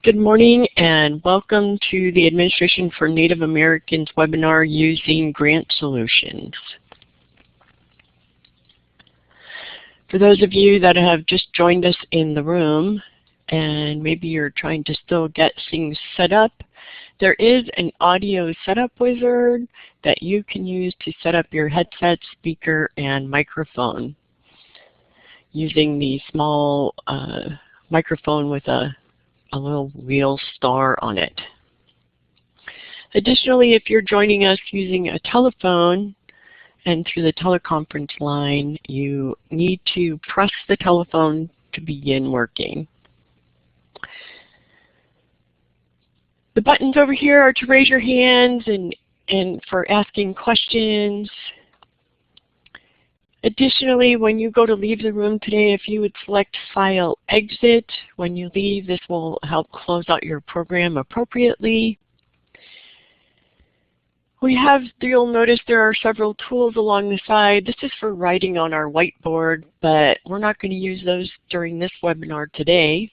Good morning and welcome to the Administration for Native Americans webinar using GrantSolutions. For those of you that have just joined us in the room and maybe you're trying to still get things set up, there is an audio setup wizard that you can use to set up your headset, speaker, and microphone using the small microphone with a little wheel star on it. Additionally, if you're joining us using a telephone and through the teleconference line, you need to press the telephone to begin working. The buttons over here are to raise your hands and for asking questions. Additionally, when you go to leave the room today, if you would select File Exit when you leave, this will help close out your program appropriately. You'll notice there are several tools along the side. This is for writing on our whiteboard, but we're not going to use those during this webinar today.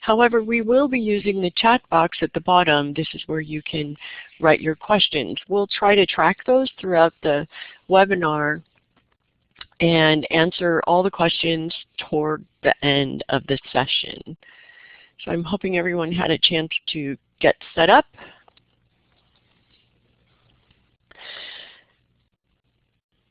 However, we will be using the chat box at the bottom. This is where you can write your questions. We'll try to track those throughout the webinar and answer all the questions toward the end of the session. So I'm hoping everyone had a chance to get set up.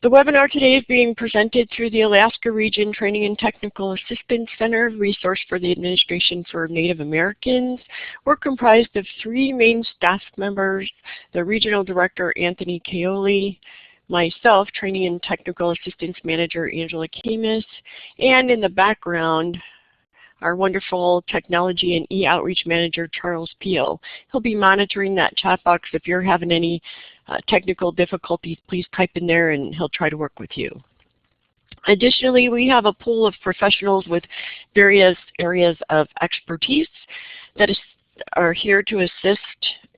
The webinar today is being presented through the Alaska Region Training and Technical Assistance Center, resource for the Administration for Native Americans. We're comprised of 3 main staff members: the Regional Director, Anthony Kaoli, myself, Training and Technical Assistance Manager Angela Camus, and in the background, our wonderful Technology and E-Outreach Manager Charles Peel. He'll be monitoring that chat box. If you're having any technical difficulties, please type in there and he'll try to work with you. Additionally, we have a pool of professionals with various areas of expertise that are here to assist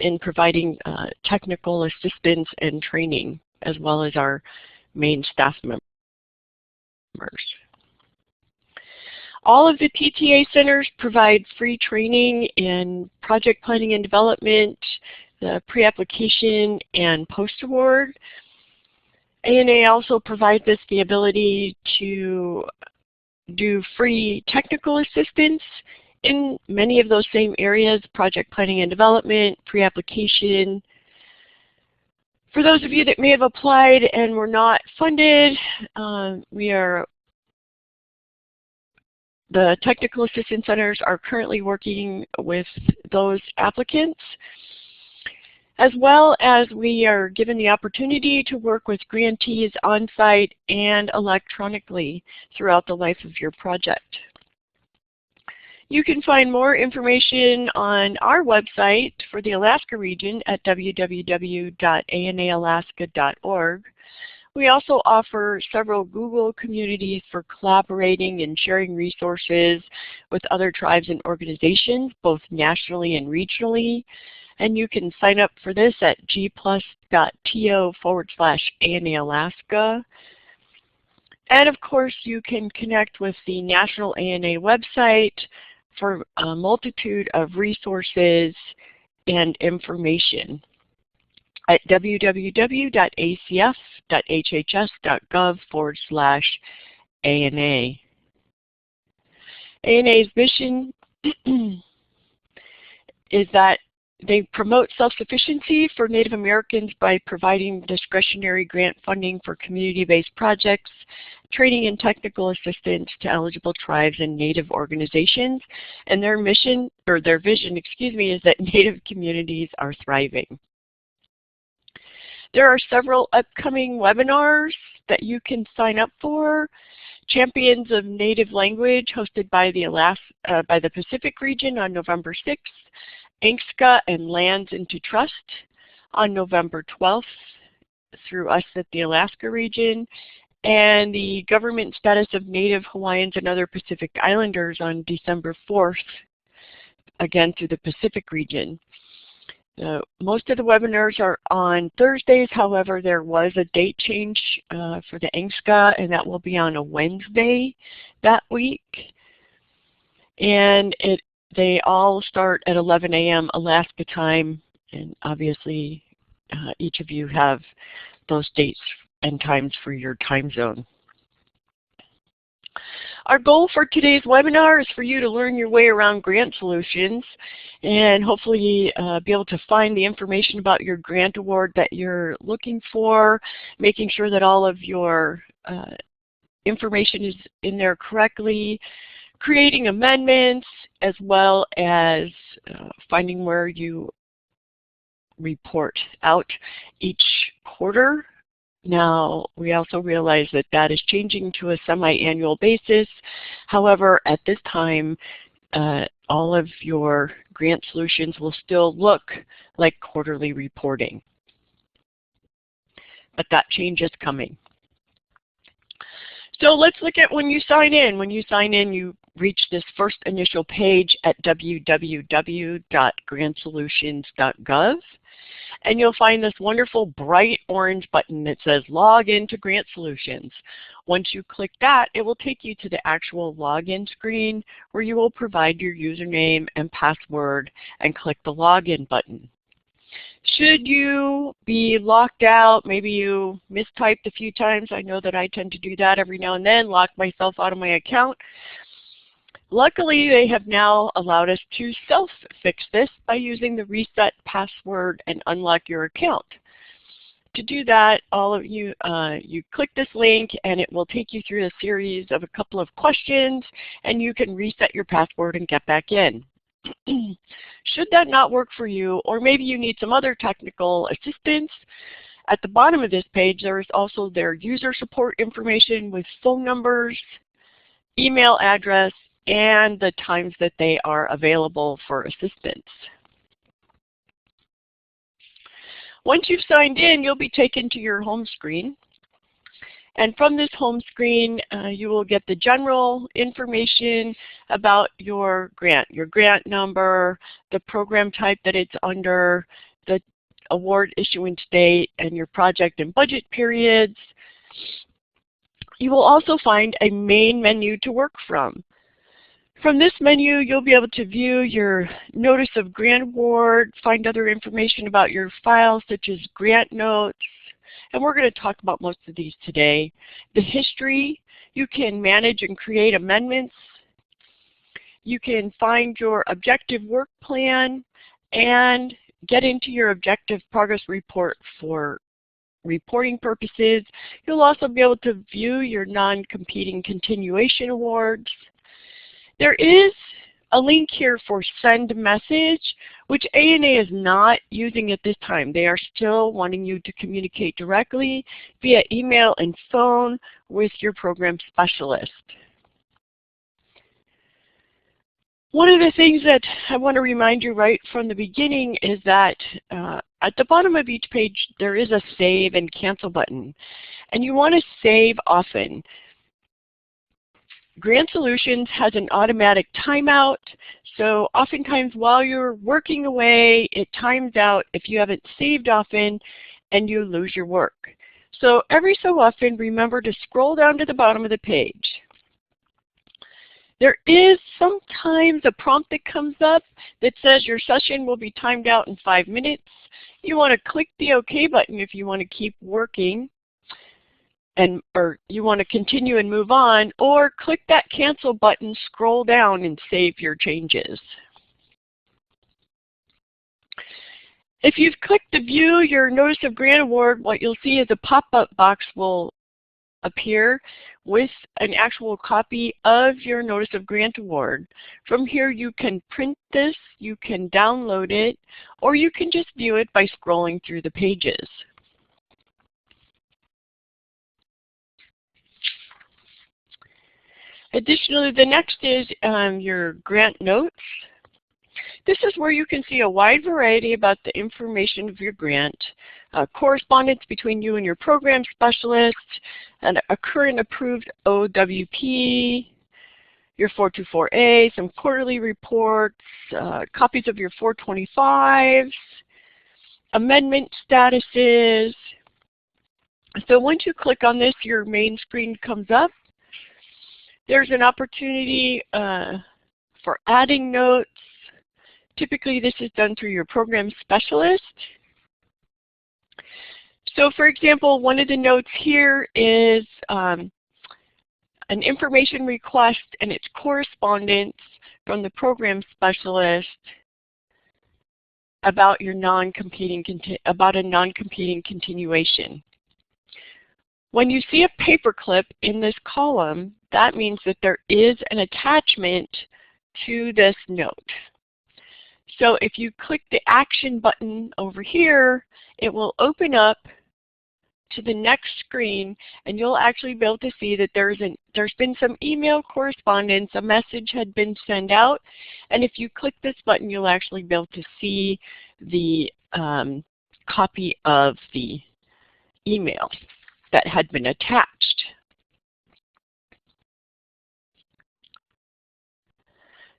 in providing technical assistance and training, as well as our main staff members. All of the PTA centers provide free training in project planning and development, the pre-application and post-award. ANA also provides us the ability to do free technical assistance in many of those same areas: project planning and development, pre-application. For those of you that may have applied and were not funded, the Technical Assistance Centers are currently working with those applicants, as well as we are given the opportunity to work with grantees on-site and electronically throughout the life of your project. You can find more information on our website for the Alaska region at www.anaalaska.org. We also offer several Google communities for collaborating and sharing resources with other tribes and organizations, both nationally and regionally. And you can sign up for this at gplus.to/ANA-Alaska. And of course, you can connect with the National ANA website for a multitude of resources and information at www.acf.hhs.gov/ANA. ANA's mission is that they promote self-sufficiency for Native Americans by providing discretionary grant funding for community-based projects, training and technical assistance to eligible tribes and Native organizations. And their mission, or their vision, is that Native communities are thriving. There are several upcoming webinars that you can sign up for. Champions of Native Language, hosted by the Pacific region on November 6th. ANCSCA and Lands into Trust on November 12th through us at the Alaska region, and the Government Status of Native Hawaiians and Other Pacific Islanders on December 4th, again through the Pacific region. Most of the webinars are on Thursdays. However, there was a date change for the ANCSCA, and that will be on a Wednesday that week. And it They all start at 11 a.m. Alaska time, and obviously each of you have those dates and times for your time zone. Our goal for today's webinar is for you to learn your way around GrantSolutions and hopefully be able to find the information about your grant award that you're looking for, making sure that all of your information is in there correctly, creating amendments, as well as finding where you report out each quarter. Now, we also realize that that is changing to a semi-annual basis. However, at this time, all of your GrantSolutions will still look like quarterly reporting. But that change is coming. So let's look at when you sign in. When you sign in, you reach this first initial page at www.grantsolutions.gov. And you'll find this wonderful bright orange button that says Log into GrantSolutions. Once you click that, it will take you to the actual login screen where you will provide your username and password and click the Login button. Should you be locked out, maybe you mistyped a few times, I know that I tend to do that every now and then, lock myself out of my account. Luckily, they have now allowed us to self-fix this by using the reset password and unlock your account. To do that, all of you, you click this link and it will take you through a series of a couple of questions and you can reset your password and get back in. Should that not work for you, or maybe you need some other technical assistance, at the bottom of this page there is also their user support information with phone numbers, email address, and the times that they are available for assistance. Once you've signed in, you'll be taken to your home screen. And from this home screen, you will get the general information about your grant number, the program type that it's under, the award issuance date, and your project and budget periods. You will also find a main menu to work from. From this menu, you'll be able to view your notice of grant award, find other information about your files such as grant notes, and we're going to talk about most of these today. The history, you can manage and create amendments. You can find your objective work plan and get into your objective progress report for reporting purposes. You'll also be able to view your non-competing continuation awards. There is a link here for send message, which ANA is not using at this time. They are still wanting you to communicate directly via email and phone with your program specialist. One of the things that I want to remind you right from the beginning is that at the bottom of each page there is a save and cancel button, and you want to save often. GrantSolutions has an automatic timeout, so oftentimes while you're working away, it times out if you haven't saved often and you lose your work. So every so often, remember to scroll down to the bottom of the page. There is sometimes a prompt that comes up that says your session will be timed out in 5 minutes. You want to click the OK button if you want to keep working, or you want to continue and move on, or click that cancel button, scroll down, and save your changes. If you've clicked to view your Notice of Grant Award, what you'll see is a pop-up box will appear with an actual copy of your Notice of Grant Award. From here you can print this, you can download it, or you can just view it by scrolling through the pages. Additionally, the next is your grant notes. This is where you can see a wide variety about the information of your grant, correspondence between you and your program specialist, and a current approved OWP, your 424A, some quarterly reports, copies of your 425s, amendment statuses. So once you click on this, your main screen comes up. There's an opportunity for adding notes, Typically, this is done through your program specialist. So for example, one of the notes here is an information request and its correspondence from the program specialist about your non-competing continuation. When you see a paperclip in this column, that means that there is an attachment to this note. So if you click the action button over here, it will open up to the next screen, and you'll actually be able to see that there's been some email correspondence, a message had been sent out, and if you click this button, you'll actually be able to see the copy of the email that had been attached.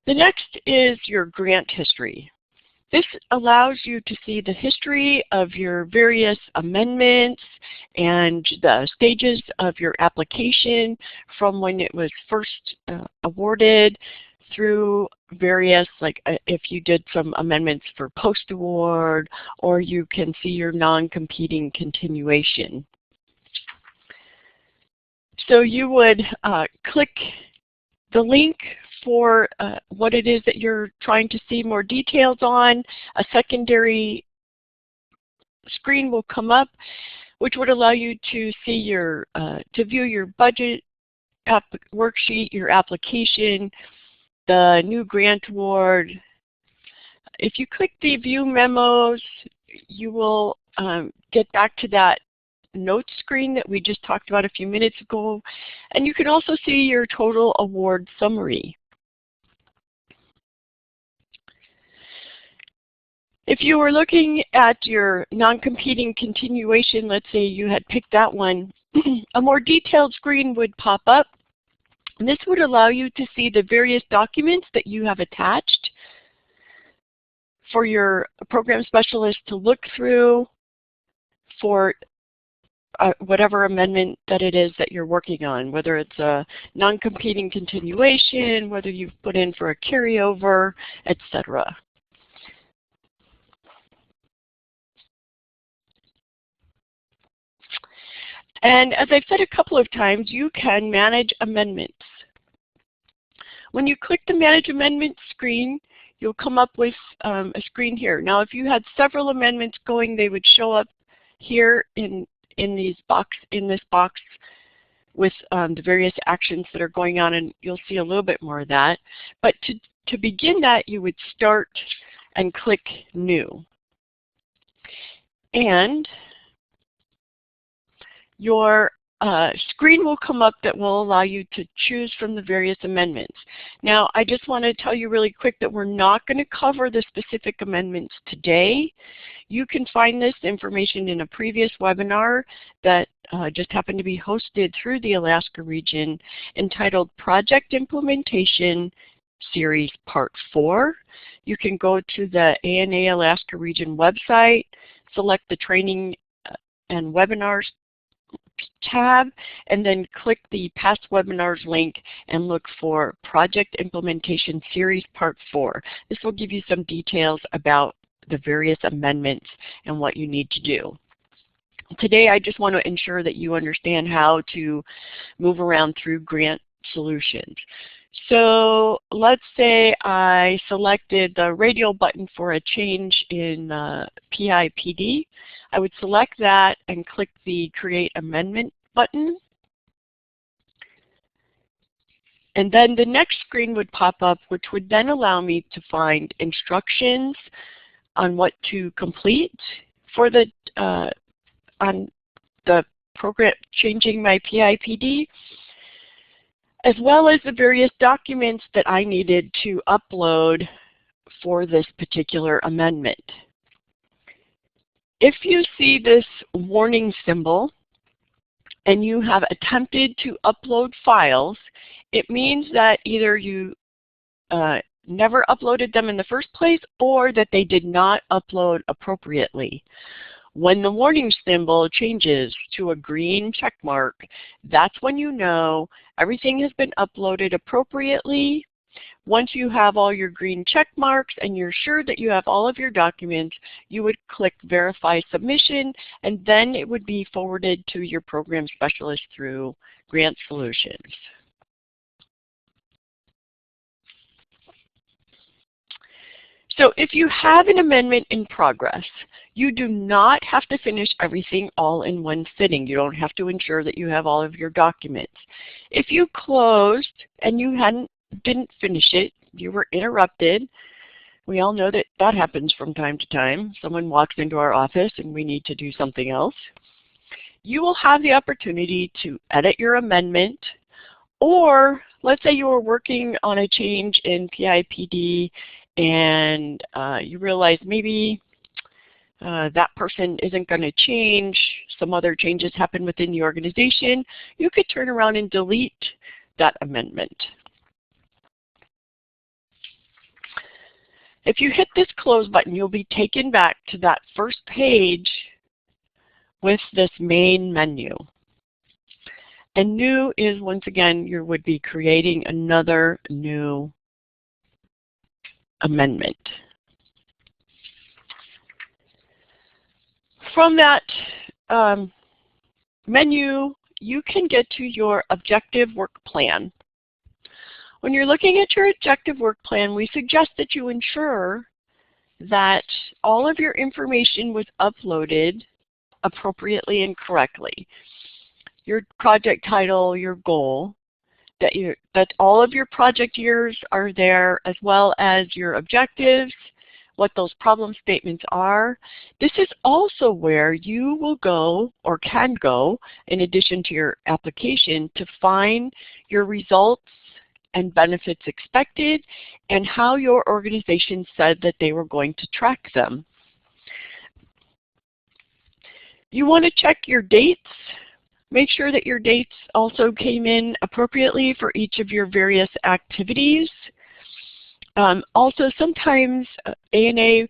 The next is your grant history. This allows you to see the history of your various amendments and the stages of your application from when it was first awarded through various, like if you did some amendments for post-award, or you can see your non-competing continuation. So you would click the link for what it is that you're trying to see more details on. A secondary screen will come up, which would allow you to see your, to view your budget worksheet, your application, the new grant award. If you click the view memos, you will get back to that notes screen that we just talked about a few minutes ago, and you can also see your total award summary. If you were looking at your non-competing continuation, let's say you had picked that one, a more detailed screen would pop up, and this would allow you to see the various documents that you have attached for your program specialist to look through for whatever amendment that it is that you're working on, whether it's a non-competing continuation, whether you've put in for a carryover, etc. And as I've said a couple of times, you can manage amendments. When you click the Manage Amendments screen, you'll come up with a screen here. Now, if you had several amendments going, they would show up here in this box with the various actions that are going on, and you'll see a little bit more of that. But to begin that, you would start and click New. And your screen will come up that will allow you to choose from the various amendments. Now, I just want to tell you really quick that we're not going to cover the specific amendments today. You can find this information in a previous webinar that just happened to be hosted through the Alaska region, entitled Project Implementation Series Part 4. You can go to the ANA Alaska region website, select the Training and Webinars tab, and then click the Past Webinars link and look for Project Implementation Series Part 4. This will give you some details about the various amendments and what you need to do. Today, I just want to ensure that you understand how to move around through GrantSolutions. So let's say I selected the radial button for a change in PIPD. I would select that and click the Create Amendment button. And then the next screen would pop up, which would then allow me to find instructions on what to complete for the on the program changing my PIPD, as well as the various documents that I needed to upload for this particular amendment. If you see this warning symbol and you have attempted to upload files, it means that either you never uploaded them in the first place or that they did not upload appropriately. When the warning symbol changes to a green check mark, that's when you know everything has been uploaded appropriately, Once you have all your green check marks and you're sure that you have all of your documents, you would click Verify Submission, and then it would be forwarded to your program specialist through GrantSolutions. So if you have an amendment in progress, you do not have to finish everything all in one sitting. You don't have to ensure that you have all of your documents. If you closed and you didn't finish it, you were interrupted. We all know that that happens from time to time. Someone walks into our office and we need to do something else. You will have the opportunity to edit your amendment, or let's say you were working on a change in PIPD and you realize maybe that person isn't going to change, some other changes happen within the organization, you could turn around and delete that amendment. If you hit this close button, you'll be taken back to that first page with this main menu. And new is, once again, you would be creating another new amendment. From that menu, you can get to your objective work plan. When you're looking at your objective work plan, we suggest that you ensure that all of your information was uploaded appropriately and correctly. Your project title, your goal, that all of your project years are there, as well as your objectives, what those problem statements are. This is also where you will go, or can go, in addition to your application, to find your results and benefits expected and how your organization said that they were going to track them. You want to check your dates. Make sure that your dates also came in appropriately for each of your various activities. Also, sometimes ANA,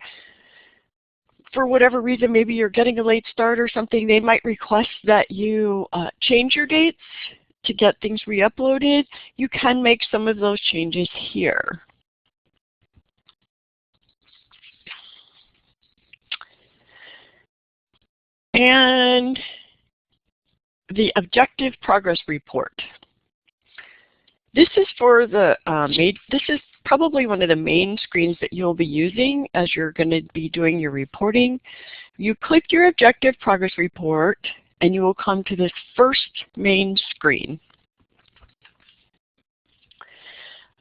for whatever reason, maybe you're getting a late start or something, they might request that you change your dates to get things re-uploaded. You can make some of those changes here. And the objective progress report. This is for the this is probably one of the main screens that you'll be using as you're going to be doing your reporting. You click your objective progress report and you will come to this first main screen.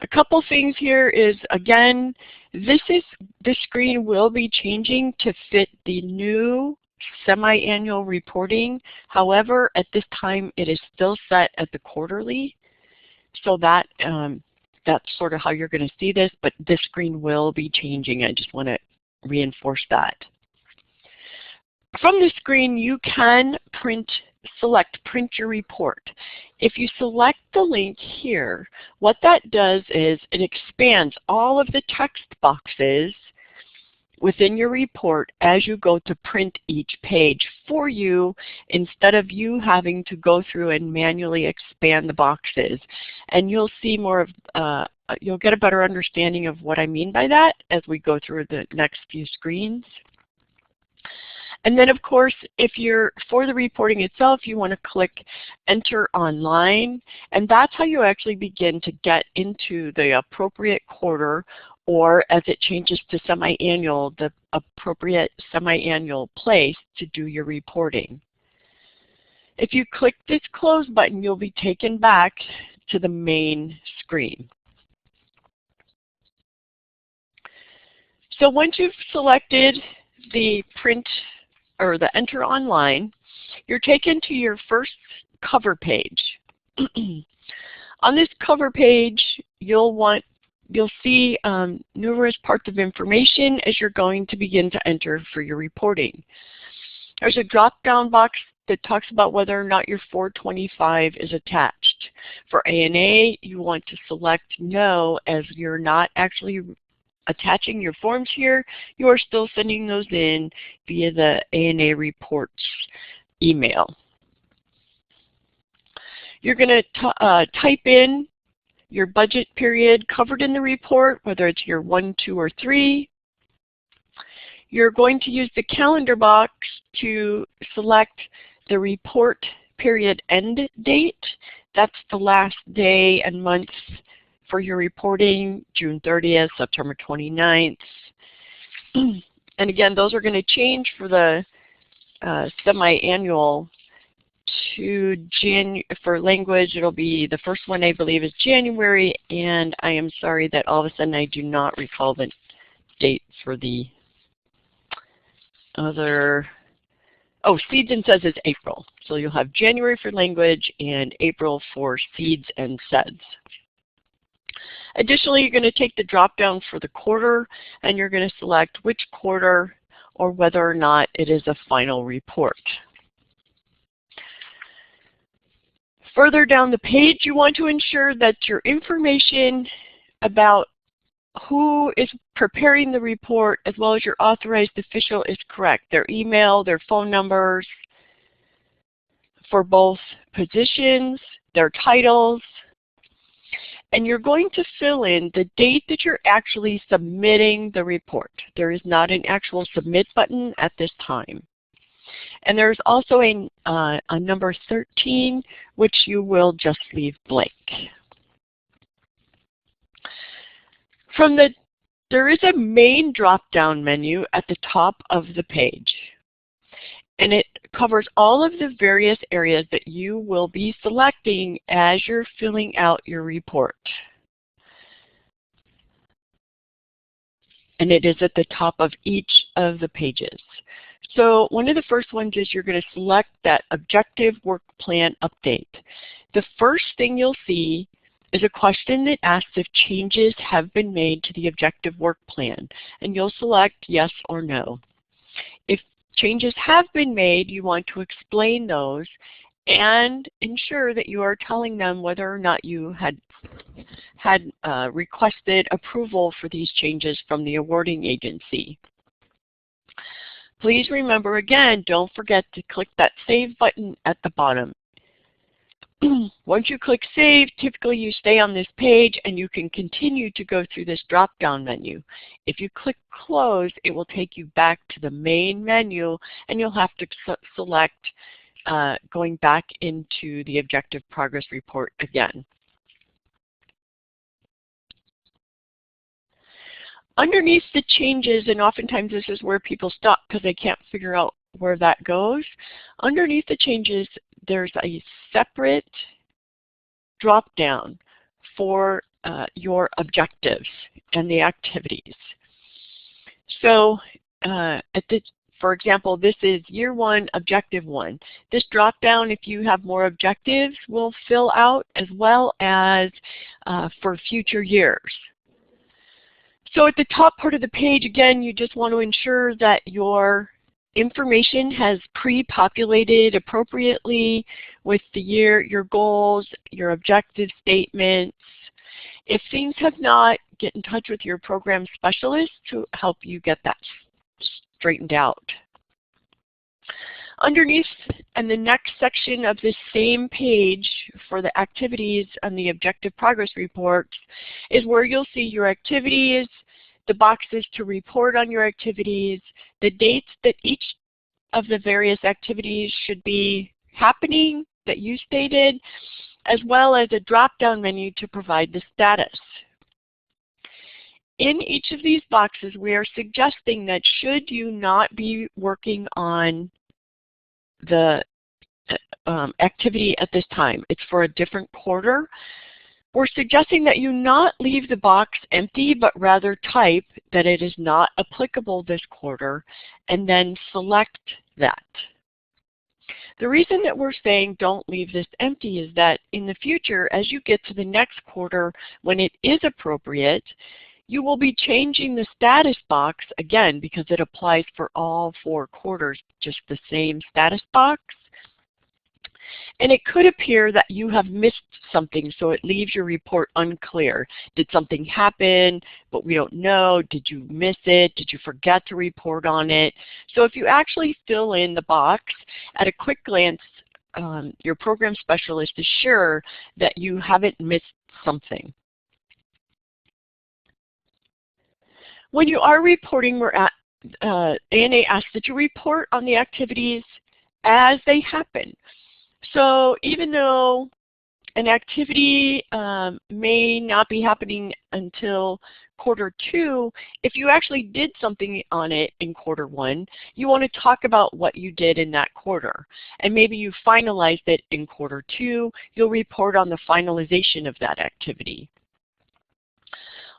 A couple things here is, again, this screen will be changing to fit the new semi-annual reporting. However, at this time it is still set at the quarterly, so that that's sort of how you're going to see this, but this screen will be changing. I just want to reinforce that. From the screen, you can print your report. If you select the link here, what that does is it expands all of the text boxes within your report as you go to print each page for you, instead of you having to go through and manually expand the boxes. And you'll see more of, you'll get a better understanding of what I mean by that as we go through the next few screens. And then, of course, if you're, for the reporting itself, you want to click Enter Online, and that's how you actually begin to get into the appropriate quarter, or as it changes to semi-annual, the appropriate semi-annual place to do your reporting. If you click this close button, you'll be taken back to the main screen. So once you've selected the print or the Enter Online, you're taken to your first cover page. On this cover page, you'll see numerous parts of information as you're going to begin to enter for your reporting. There's a drop-down box that talks about whether or not your 425 is attached. For ANA, you want to select No, as you're not actually attaching your forms here. You are still sending those in via the ANA reports email. You're going to type in your budget period covered in the report, whether it's year 1, 2, or 3. You're going to use the calendar box to select the report period end date. That's the last day and month for your reporting, June 30th, September 29th. And again, those are going to change for the semi-annual to for language. It'll be the first one, I believe, is January, and I am sorry that all of a sudden I do not recall the date for the other. Oh, seeds and seds is April. So you'll have January for language and April for seeds and seds. Additionally, you're going to take the drop down for the quarter, and you're going to select which quarter or whether or not it is a final report. Further down the page, you want to ensure that your information about who is preparing the report as well as your authorized official is correct. Their email, their phone numbers for both positions, their titles, and you're going to fill in the date that you're actually submitting the report. There is not an actual submit button at this time. And there's also a number 13, which you will just leave blank. There is a main drop-down menu at the top of the page, and it covers all of the various areas that you will be selecting as you're filling out your report. And it is at the top of each of the pages. So one of the first ones is you're going to select that objective work plan update. The first thing you'll see is a question that asks if changes have been made to the objective work plan, and you'll select yes or no. If changes have been made, you want to explain those and ensure that you are telling them whether or not you had requested approval for these changes from the awarding agency. Please remember, again, don't forget to click that Save button at the bottom. Once you click Save, typically you stay on this page and you can continue to go through this drop-down menu. If you click Close, it will take you back to the main menu, and you'll have to select going back into the Objective Progress Report again. Underneath the changes, and oftentimes this is where people stop because they can't figure out where that goes. Underneath the changes, there's a separate drop-down for your objectives and the activities. So for example, this is year 1, objective 1. This drop-down, if you have more objectives, will fill out, as well as for future years. So at the top part of the page, again, you just want to ensure that your information has pre-populated appropriately with the year, your goals, your objective statements. If things have not, get in touch with your program specialist to help you get that straightened out. Underneath, and the next section of this same page for the activities on the Objective Progress Report is where you'll see your activities, the boxes to report on your activities, the dates that each of the various activities should be happening that you stated, as well as a drop-down menu to provide the status. In each of these boxes, we are suggesting that should you not be working on the activity at this time, it's for a different quarter, we're suggesting that you not leave the box empty, but rather type that it is not applicable this quarter, and then select that. The reason that we're saying don't leave this empty is that in the future, as you get to the next quarter when it is appropriate, you will be changing the status box again because it applies for all 4 quarters, just the same status box. And it could appear that you have missed something, so it leaves your report unclear. Did something happen, but we don't know? Did you miss it? Did you forget to report on it? So if you actually fill in the box, at a quick glance, your program specialist is sure that you haven't missed something. When you are reporting, ANA asks that you report on the activities as they happen. So even though an activity may not be happening until Q2, if you actually did something on it in Q1, you want to talk about what you did in that quarter. And maybe you finalized it in Q2, you'll report on the finalization of that activity.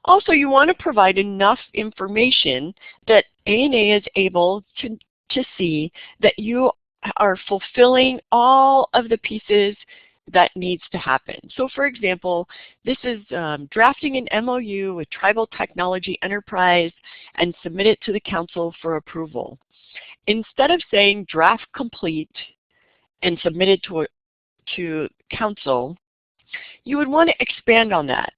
Also, you want to provide enough information that ANA is able to see that you are fulfilling all of the pieces that needs to happen. So for example, this is drafting an MOU with Tribal Technology Enterprise and submit it to the Council for approval. Instead of saying draft complete and submit it to Council, you would want to expand on that.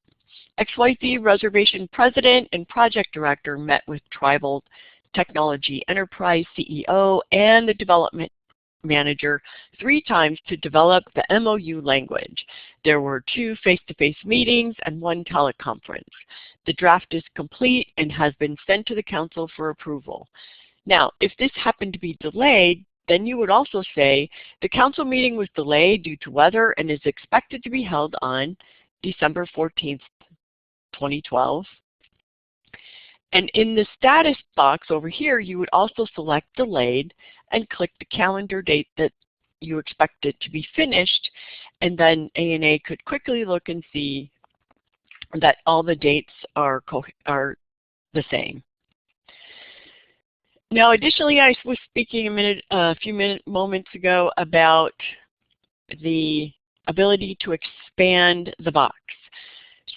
XYZ Reservation President and Project Director met with Tribal Technology Enterprise CEO and the Development Manager 3 times to develop the MOU language. There were 2 face-to-face meetings and 1 teleconference. The draft is complete and has been sent to the Council for approval. Now, if this happened to be delayed, then you would also say the Council meeting was delayed due to weather and is expected to be held on December 14th, 2012. And in the status box over here, you would also select delayed and click the calendar date that you expect it to be finished, and then ANA could quickly look and see that all the dates are the same. Now, additionally, I was speaking a few moments ago about the ability to expand the box.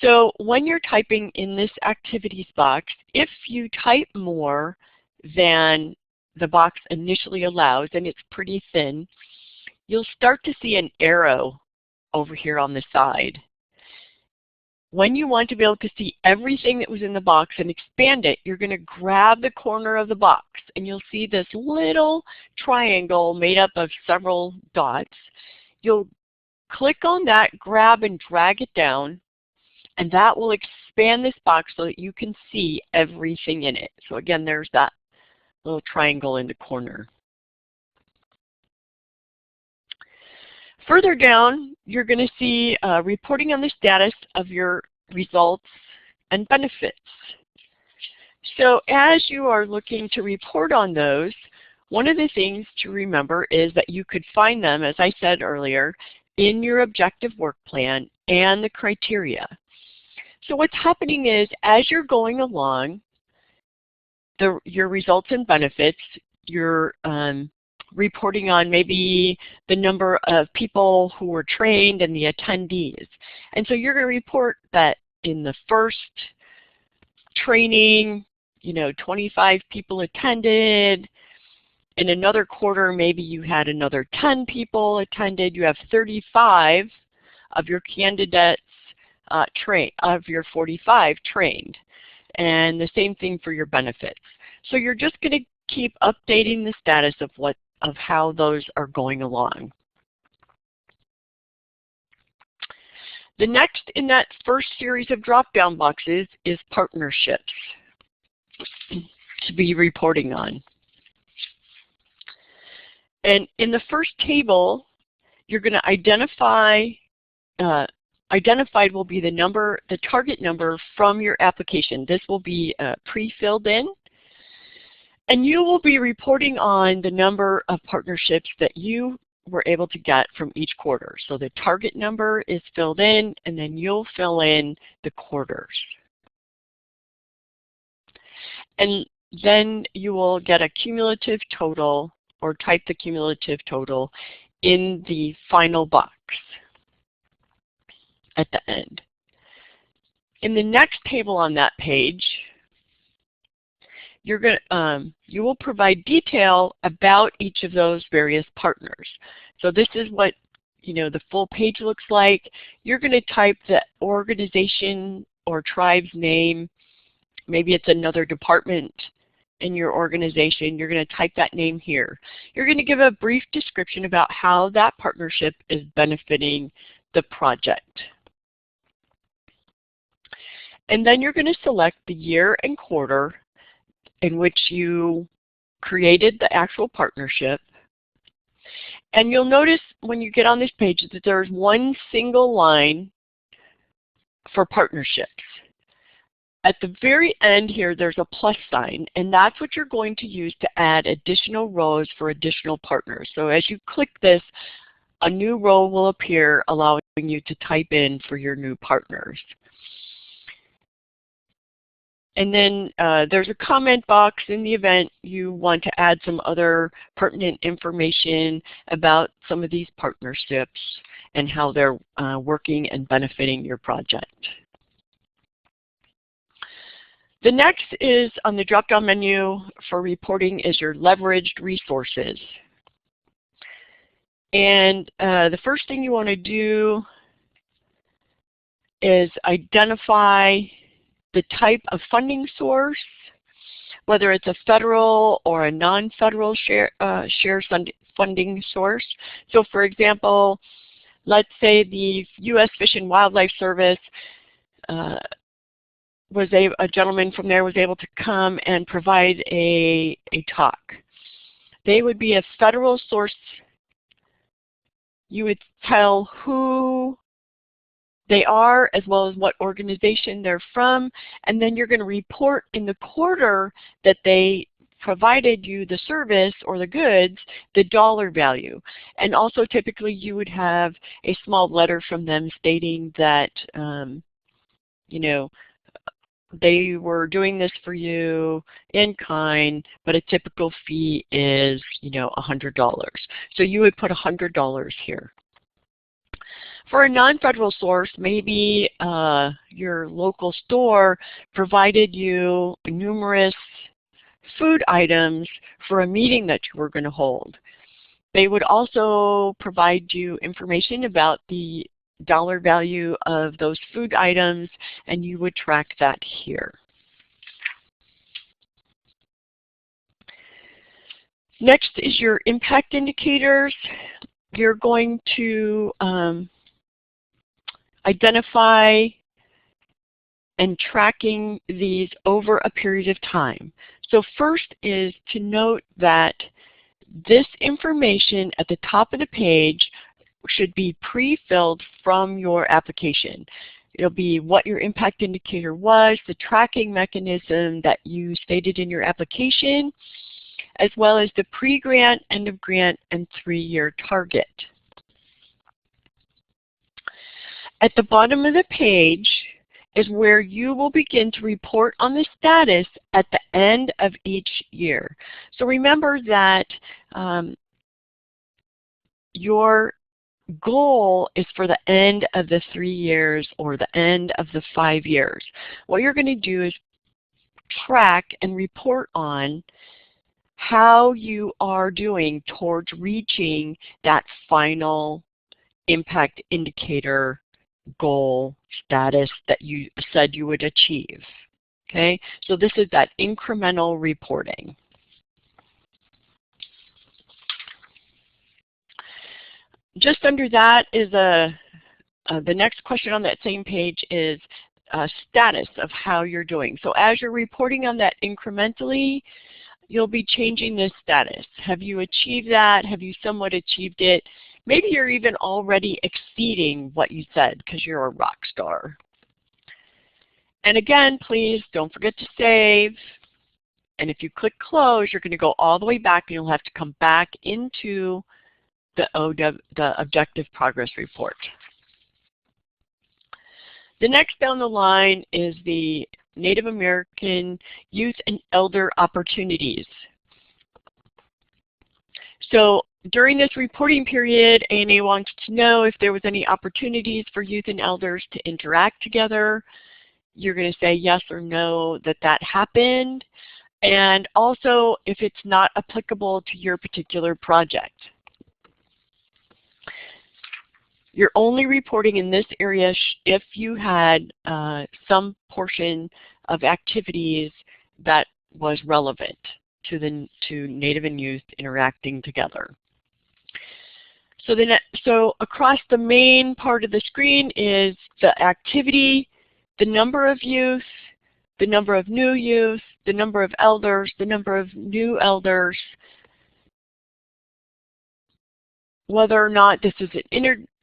So when you're typing in this activities box, if you type more than the box initially allows, and it's pretty thin, you'll start to see an arrow over here on the side. When you want to be able to see everything that was in the box and expand it, you're going to grab the corner of the box, and you'll see this little triangle made up of several dots. You'll click on that, grab and drag it down, and that will expand this box so that you can see everything in it. So again, there's that little triangle in the corner. Further down, you're going to see reporting on the status of your results and benefits. So as you are looking to report on those, one of the things to remember is that you could find them, as I said earlier, in your objective work plan and the criteria. So what's happening is, as you're going along, your results and benefits, you're reporting on maybe the number of people who were trained and the attendees. And so you're going to report that in the first training, 25 people attended. In another quarter, maybe you had another 10 people attended. You have 35 of your candidates of your 45 trained, and the same thing for your benefits. So you're just going to keep updating the status of how those are going along. The next in that first series of drop-down boxes is partnerships to be reporting on. And in the first table, you're going to identify identified will be the target number from your application. This will be pre-filled in. And you will be reporting on the number of partnerships that you were able to get from each quarter. So the target number is filled in, and then you'll fill in the quarters. And then you will get a cumulative total, or type the cumulative total in the final box at the end. In the next table on that page, you will provide detail about each of those various partners. So this is what the full page looks like. You're going to type the organization or tribe's name. Maybe it's another department in your organization. You're going to type that name here. You're going to give a brief description about how that partnership is benefiting the project. And then you're going to select the year and quarter in which you created the actual partnership. And you'll notice when you get on this page that there's one single line for partnerships. At the very end here, there's a plus sign, and that's what you're going to use to add additional rows for additional partners. So as you click this, a new row will appear, allowing you to type in for your new partners. And then there's a comment box in the event you want to add some other pertinent information about some of these partnerships and how they're working and benefiting your project. The next is on the drop-down menu for reporting is your leveraged resources. And the first thing you want to do is identify the type of funding source, whether it's a federal or a non-federal share funding source. So for example, let's say the U.S. Fish and Wildlife Service a gentleman from there was able to come and provide a talk. They would be a federal source. You would tell who they are as well as what organization they're from, and then you're going to report in the quarter that they provided you the service or the goods, the dollar value. And also typically you would have a small letter from them stating that you know, they were doing this for you in kind, but a typical fee is, you know, $100. So you would put $100 here. For a non-federal source, maybe your local store provided you numerous food items for a meeting that you were going to hold. They would also provide you information about the dollar value of those food items, and you would track that here. Next is your impact indicators. You're going to identify and tracking these over a period of time. So first is to note that this information at the top of the page should be pre-filled from your application. It'll be what your impact indicator was, the tracking mechanism that you stated in your application, as well as the pre-grant, end of grant, and 3-year target. At the bottom of the page is where you will begin to report on the status at the end of each year. So remember that your goal is for the end of the 3 years or the end of the 5 years. What you're going to do is track and report on how you are doing towards reaching that final impact indicator goal status that you said you would achieve. Okay, so this is that incremental reporting. Just under that is the next question on that same page is status of how you're doing. So as you're reporting on that incrementally, you'll be changing this status. Have you achieved that? Have you somewhat achieved it? Maybe you're even already exceeding what you said because you're a rock star. And again, please don't forget to save. And if you click close, you're going to go all the way back and you'll have to come back into the Objective Progress Report. The next down the line is the Native American Youth and Elder Opportunities. So during this reporting period, ANA wants to know if there was any opportunities for youth and elders to interact together. You're going to say yes or no that that happened, and also if it's not applicable to your particular project. You're only reporting in this area if you had some portion of activities that was relevant to Native and youth interacting together. So across the main part of the screen is the activity the number of youth, the number of new youth, the number of elders, the number of new elders, whether or not this is an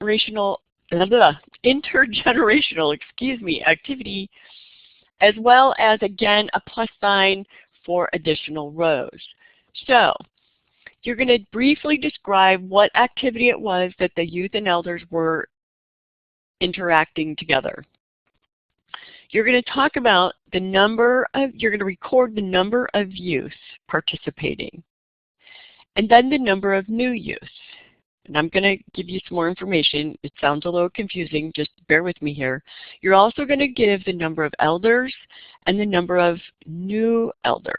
intergenerational, activity, as well as, again, a plus sign for additional rows. So you're going to briefly describe what activity it was that the youth and elders were interacting together. You're going to talk about the number of, you're going to record the number of youth participating, and then the number of new youth. And I'm going to give you some more information. It sounds a little confusing, just bear with me here. You're also going to give the number of elders and the number of new elders.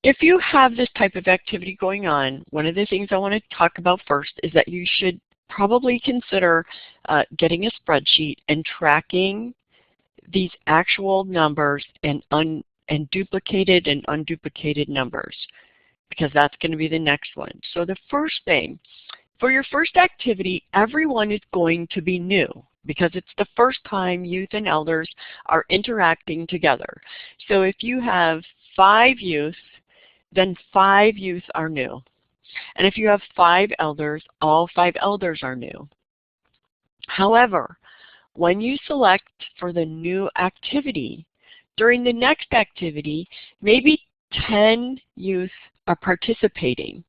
If you have this type of activity going on, one of the things I want to talk about first is that you should probably consider getting a spreadsheet and tracking these actual numbers and duplicated and unduplicated numbers, because that's going to be the next one. So the first thing, for your first activity, everyone is going to be new because it's the first time youth and elders are interacting together. So if you have 5 youth, then 5 youth are new. And if you have 5 elders, all 5 elders are new. However, when you select for the new activity, during the next activity, maybe 10 youth are participating.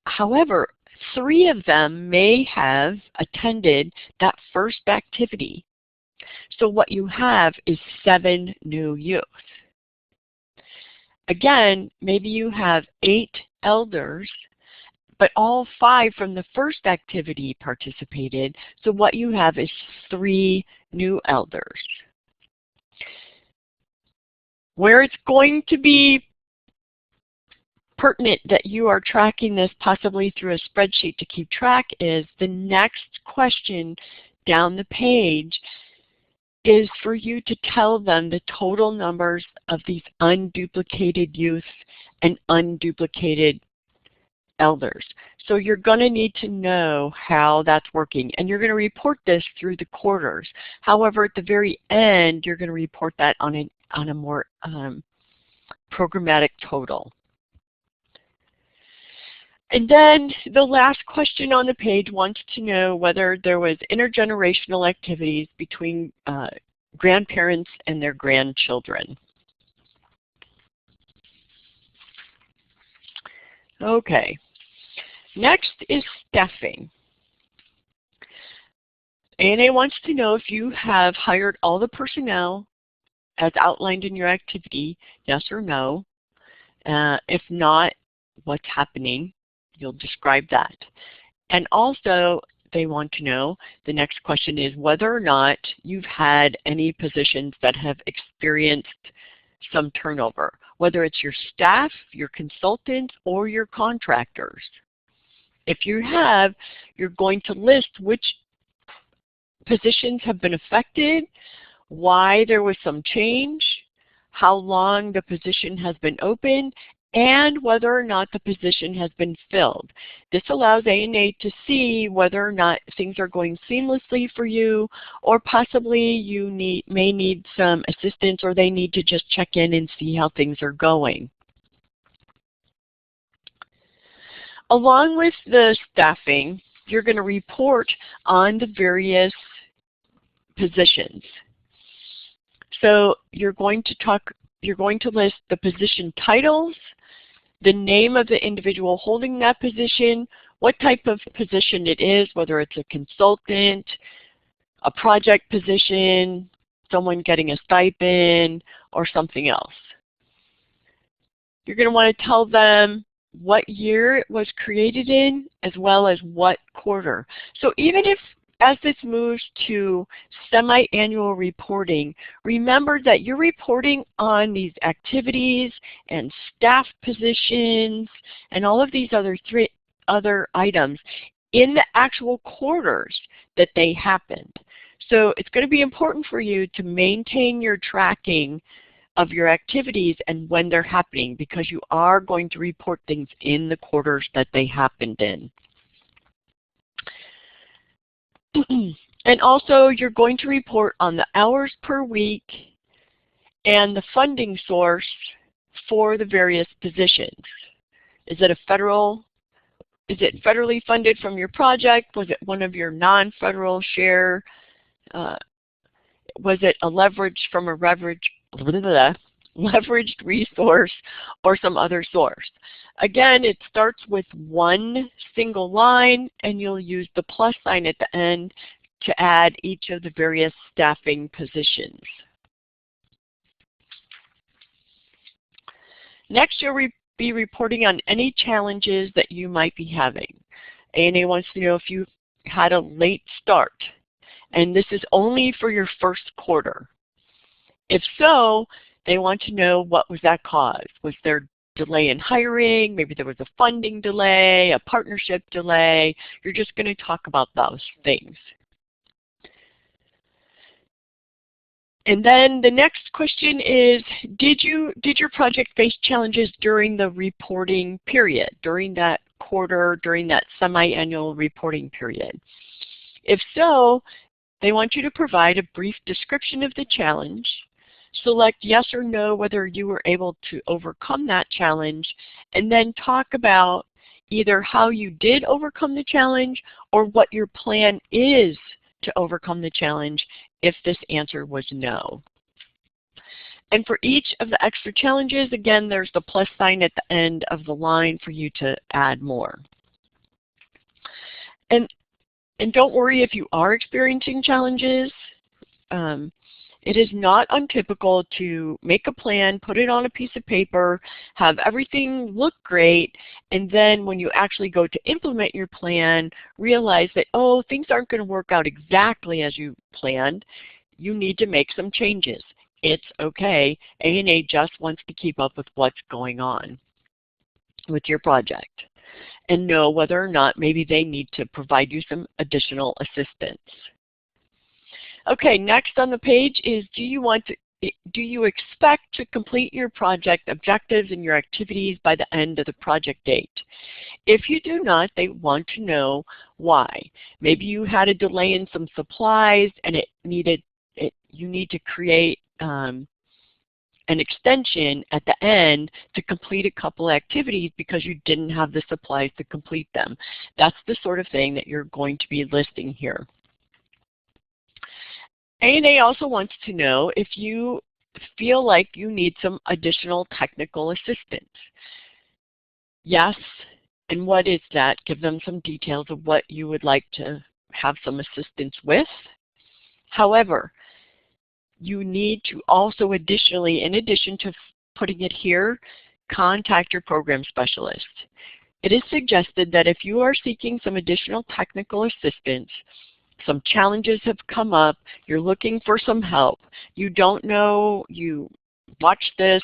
However, 3 of them may have attended that first activity. So what you have is 7 new youth. Again, maybe you have 8 elders, but all 5 from the first activity participated. So what you have is 3 new elders. Where it's going to be pertinent that you are tracking this possibly through a spreadsheet to keep track is the next question down the page is for you to tell them the total numbers of these unduplicated youth and unduplicated elders. So you're going to need to know how that's working, and you're going to report this through the quarters. However, at the very end, you're going to report that on a more programmatic total. And then the last question on the page wants to know whether there was intergenerational activities between grandparents and their grandchildren. Okay, next is staffing. ANA wants to know if you have hired all the personnel as outlined in your activity, yes or no. If not, what's happening? You'll describe that. And also, they want to know, the next question is whether or not you've had any positions that have experienced some turnover, whether it's your staff, your consultants, or your contractors. If you have, you're going to list which positions have been affected, why there was some change, how long the position has been open, and whether or not the position has been filled. This allows ANA to see whether or not things are going seamlessly for you, or possibly you may need some assistance, or they need to just check in and see how things are going. Along with the staffing, you're going to report on the various positions. So you're going to list the position titles, the name of the individual holding that position, what type of position it is, whether it's a consultant, a project position, someone getting a stipend, or something else. You're going to want to tell them what year it was created in, as well as what quarter. So even if as this moves to semi-annual reporting, remember that you're reporting on these activities and staff positions and all of these other items in the actual quarters that they happened. So it's going to be important for you to maintain your tracking of your activities and when they're happening, because you are going to report things in the quarters that they happened in. And also, you're going to report on the hours per week and the funding source for the various positions. Is it federally funded from your project? Was it one of your non-federal share? Was it a leverage from a leveraged resource or some other source? Again, it starts with one single line, and you'll use the plus sign at the end to add each of the various staffing positions. Next, you'll be reporting on any challenges that you might be having. ANA wants to know if you had a late start, and this is only for your first quarter. If so, they want to know what was that cause. Was there delay in hiring? Maybe there was a funding delay, a partnership delay. You're just going to talk about those things. And then the next question is, did your project face challenges during the reporting period, during that quarter, during that semi-annual reporting period? If so, they want you to provide a brief description of the challenge, select yes or no whether you were able to overcome that challenge, and then talk about either how you did overcome the challenge or what your plan is to overcome the challenge if this answer was no. And for each of the extra challenges, again, there's the plus sign at the end of the line for you to add more. And don't worry if you are experiencing challenges. It is not untypical to make a plan, put it on a piece of paper, have everything look great, and then when you actually go to implement your plan, realize that, oh, things aren't going to work out exactly as you planned. You need to make some changes. It's okay. ANA just wants to keep up with what's going on with your project and know whether or not maybe they need to provide you some additional assistance. Okay, next on the page is, do you expect to complete your project objectives and your activities by the end of the project date? If you do not, they want to know why. Maybe you had a delay in some supplies and you need to create an extension at the end to complete a couple activities because you didn't have the supplies to complete them. That's the sort of thing that you're going to be listing here. ANA also wants to know if you feel like you need some additional technical assistance. Yes, and what is that? Give them some details of what you would like to have some assistance with. However, you need to also additionally, in addition to putting it here, contact your program specialist. It is suggested that if you are seeking some additional technical assistance, some challenges have come up, you're looking for some help, you don't know, you watched this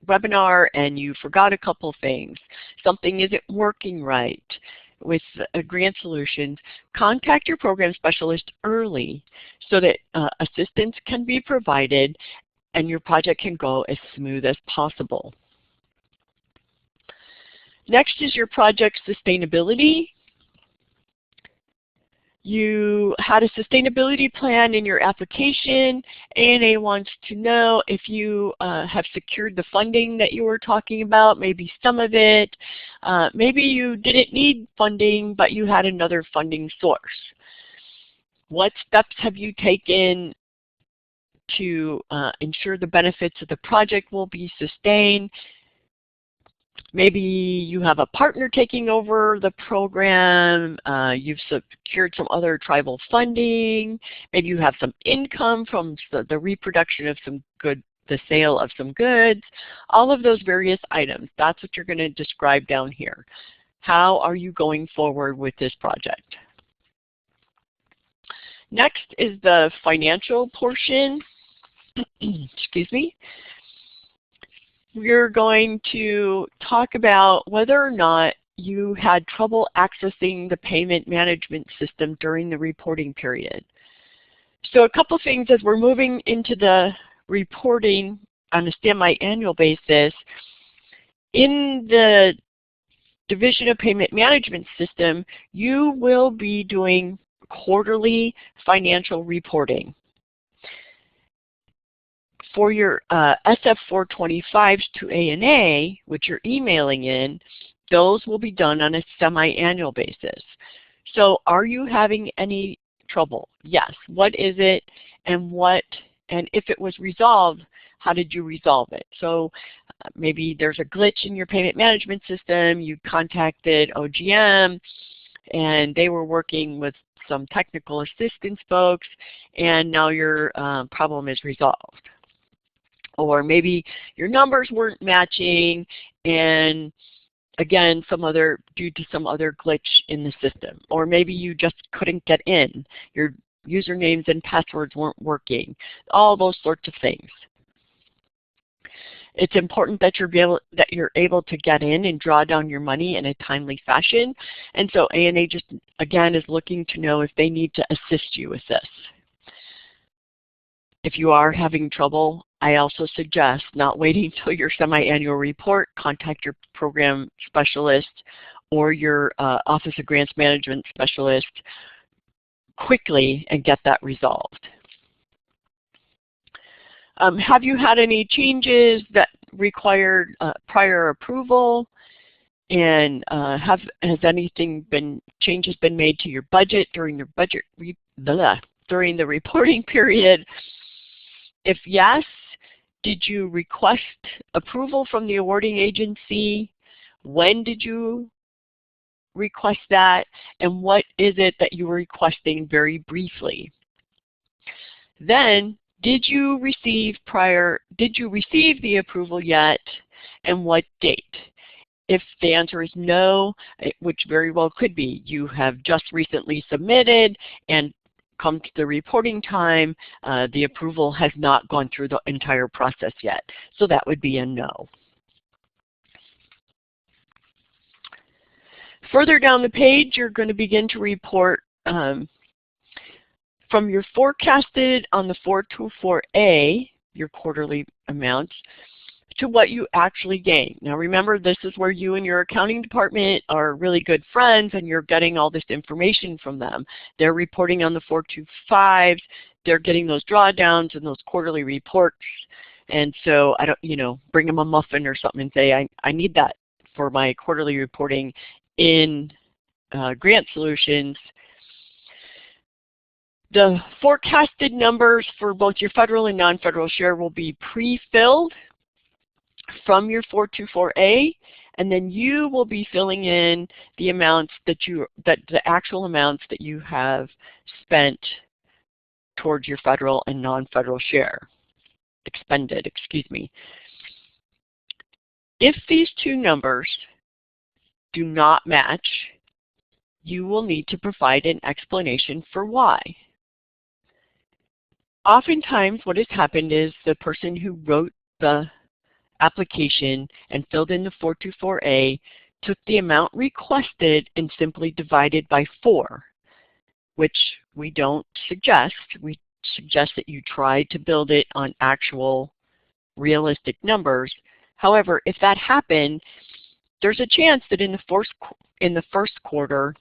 webinar and you forgot a couple things, something isn't working right with GrantSolutions, contact your program specialist early so that assistance can be provided and your project can go as smooth as possible. Next is your project sustainability. You had a sustainability plan in your application. ANA wants to know if you have secured the funding that you were talking about, maybe some of it. Maybe you didn't need funding, but you had another funding source. What steps have you taken to ensure the benefits of the project will be sustained? Maybe you have a partner taking over the program, you've secured some other tribal funding, maybe you have some income from the reproduction of some good, the sale of some goods, all of those various items. That's what you're going to describe down here. How are you going forward with this project? Next is the financial portion. Excuse me. We're going to talk about whether or not you had trouble accessing the payment management system during the reporting period. So a couple things as we're moving into the reporting on a semi-annual basis. In the Division of Payment Management System, you will be doing quarterly financial reporting. For your SF425s to ANA, which you're emailing in, those will be done on a semi-annual basis. So are you having any trouble? Yes. What is it, and if it was resolved, how did you resolve it? So maybe there's a glitch in your payment management system, you contacted OGM, and they were working with some technical assistance folks, and now your problem is resolved. Or maybe your numbers weren't matching, and again, due to some other glitch in the system. Or maybe you just couldn't get in. Your usernames and passwords weren't working. All those sorts of things. It's important that you're able to get in and draw down your money in a timely fashion. And so ANA just, again, is looking to know if they need to assist you with this. If you are having trouble, I also suggest not waiting until your semi-annual report. Contact your program specialist or your Office of Grants Management specialist quickly and get that resolved. Have you had any changes that required prior approval? And has changes been made to your budget during the reporting period? If yes, did you request approval from the awarding agency? When did you request that? And what is it that you were requesting, very briefly? Then, did you receive the approval yet, and what date? If the answer is no, which very well could be, you have just recently submitted and come to the reporting time, the approval has not gone through the entire process yet. So that would be a no. Further down the page, you're going to begin to report from your forecasted on the 424A, your quarterly amounts, to what you actually gain. Now remember, this is where you and your accounting department are really good friends and you're getting all this information from them. They're reporting on the 425s, they're getting those drawdowns and those quarterly reports. And so I don't, bring them a muffin or something and say, I need that for my quarterly reporting in GrantSolutions. The forecasted numbers for both your federal and non-federal share will be pre-filled from your 424A, and then you will be filling in the amounts the actual amounts that you have spent towards your federal and non-federal share. Expended, excuse me. If these two numbers do not match, you will need to provide an explanation for why. Oftentimes what has happened is the person who wrote the application and filled in the 424A took the amount requested and simply divided by 4, which we don't suggest. We suggest that you try to build it on actual realistic numbers. However, if that happened, there's a chance that in the first quarter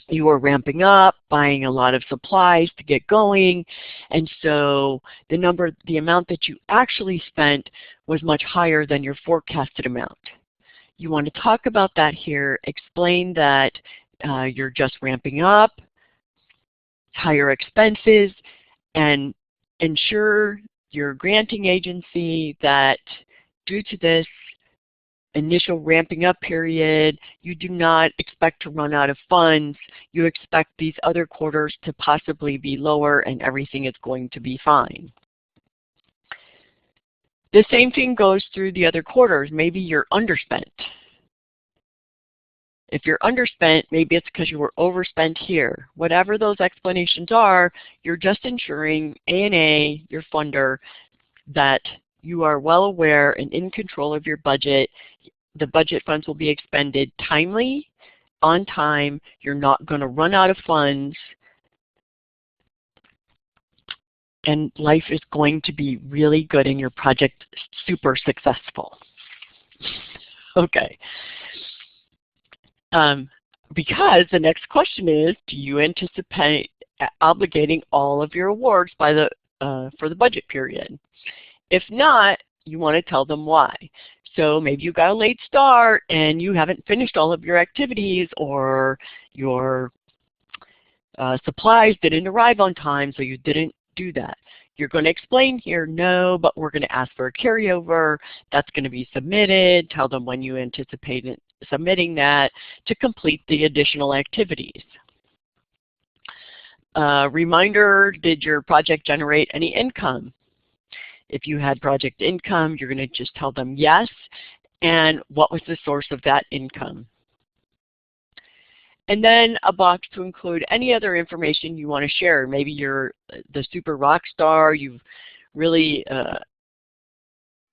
you are ramping up, buying a lot of supplies to get going, and so the amount that you actually spent was much higher than your forecasted amount. You want to talk about that here, explain that you're just ramping up, higher expenses, and ensure your granting agency that due to this initial ramping up period, you do not expect to run out of funds. You expect these other quarters to possibly be lower and everything is going to be fine. The same thing goes through the other quarters. Maybe you're underspent. If you're underspent, maybe it's because you were overspent here. Whatever those explanations are, you're just ensuring ANA, your funder, that you are well aware and in control of your budget. The budget funds will be expended timely, on time. You're not going to run out of funds. And life is going to be really good and your project super successful. Okay. because the next question is, do you anticipate obligating all of your awards by the for the budget period? If not, you want to tell them why. So maybe you got a late start and you haven't finished all of your activities, or your supplies didn't arrive on time, so you didn't do that. You're going to explain here, no, but we're going to ask for a carryover. That's going to be submitted. Tell them when you anticipate submitting that to complete the additional activities. Reminder, did your project generate any income? If you had project income, you're going to just tell them yes, and what was the source of that income. And then a box to include any other information you want to share. Maybe you're the super rock star, you've really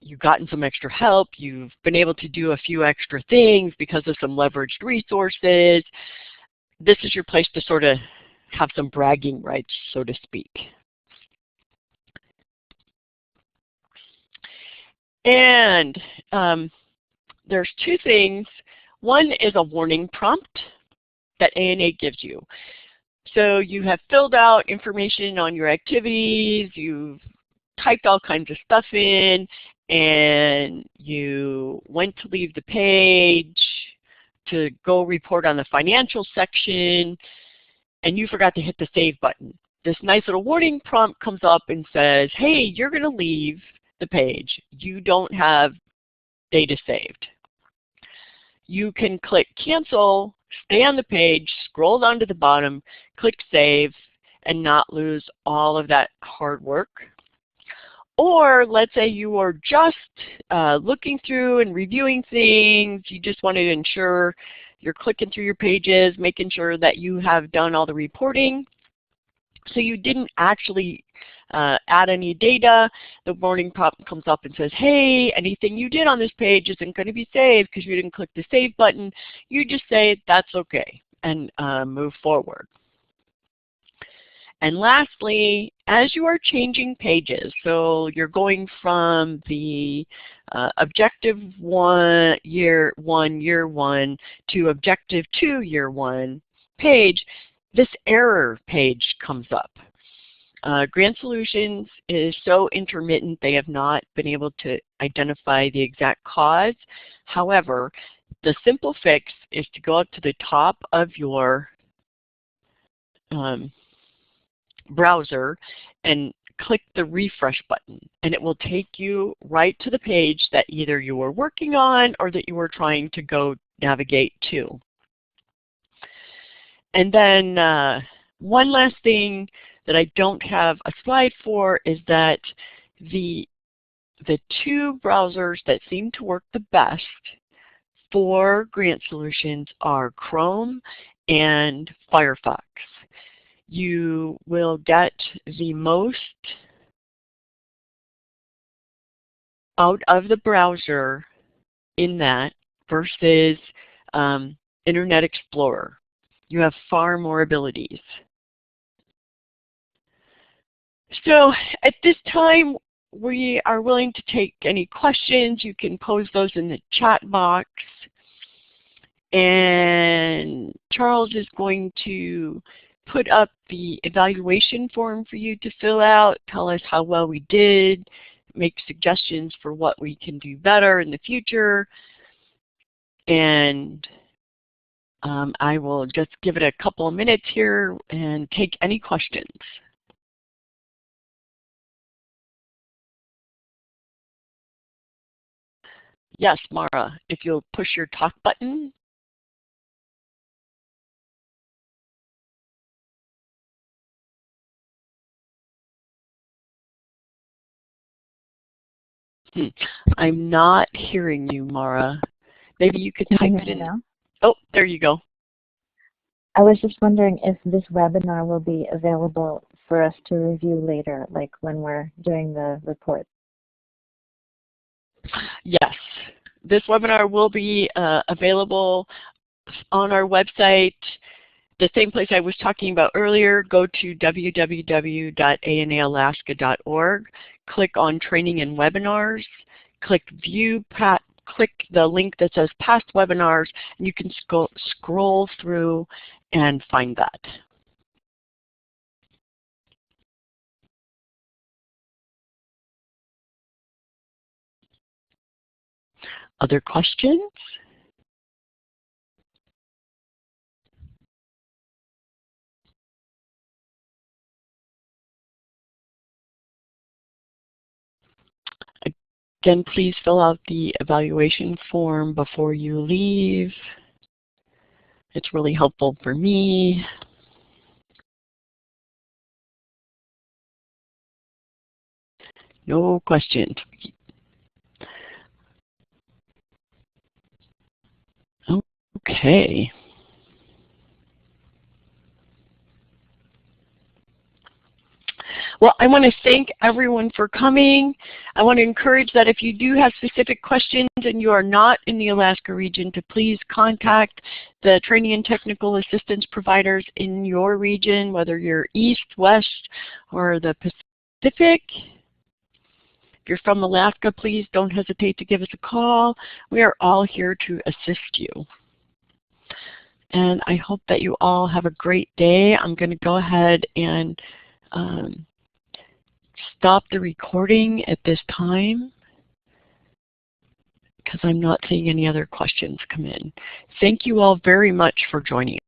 you've gotten some extra help, you've been able to do a few extra things because of some leveraged resources. This is your place to sort of have some bragging rights, so to speak. And there's two things. One is a warning prompt that ANA gives you. So you have filled out information on your activities, you've typed all kinds of stuff in, and you went to leave the page to go report on the financial section, and you forgot to hit the save button. This nice little warning prompt comes up and says, hey, you're going to leave the page. You don't have data saved. You can click cancel, stay on the page, scroll down to the bottom, click save, and not lose all of that hard work. Or let's say you are just looking through and reviewing things, you just want to ensure you're clicking through your pages, making sure that you have done all the reporting. So you didn't actually add any data. The warning prompt comes up and says, hey, anything you did on this page isn't going to be saved because you didn't click the save button. You just say, that's okay, and move forward. And lastly, as you are changing pages, so you're going from the Objective 1, Year 1 to Objective 2, Year 1 page, this error page comes up. GrantSolutions is so intermittent they have not been able to identify the exact cause. However, the simple fix is to go up to the top of your browser and click the refresh button, and it will take you right to the page that either you were working on or that you were trying to go navigate to. And then one last thing that I don't have a slide for is that the two browsers that seem to work the best for GrantSolutions are Chrome and Firefox. You will get the most out of the browser in that versus Internet Explorer. You have far more abilities. So at this time, we are willing to take any questions. You can pose those in the chat box. And Charles is going to put up the evaluation form for you to fill out, tell us how well we did, make suggestions for what we can do better in the future. And I will just give it a couple of minutes here and take any questions. Yes, Mara, if you'll push your talk button. I'm not hearing you, Mara. Maybe you could type it in. Now? Oh, there you go. I was just wondering if this webinar will be available for us to review later, like when we're doing the report. Yes, this webinar will be available on our website, the same place I was talking about earlier. Go to www.anaalaska.org, click on Training and Webinars, click View click the link that says past webinars, and you can scroll through and find that. Other questions? Again, please fill out the evaluation form before you leave. It's really helpful for me. No questions. Okay. Well, I want to thank everyone for coming. I want to encourage that if you do have specific questions and you are not in the Alaska region, to please contact the training and technical assistance providers in your region, whether you're east, west, or the Pacific. If you're from Alaska, please don't hesitate to give us a call. We are all here to assist you. And I hope that you all have a great day. I'm going to go ahead and stop the recording at this time because I'm not seeing any other questions come in. Thank you all very much for joining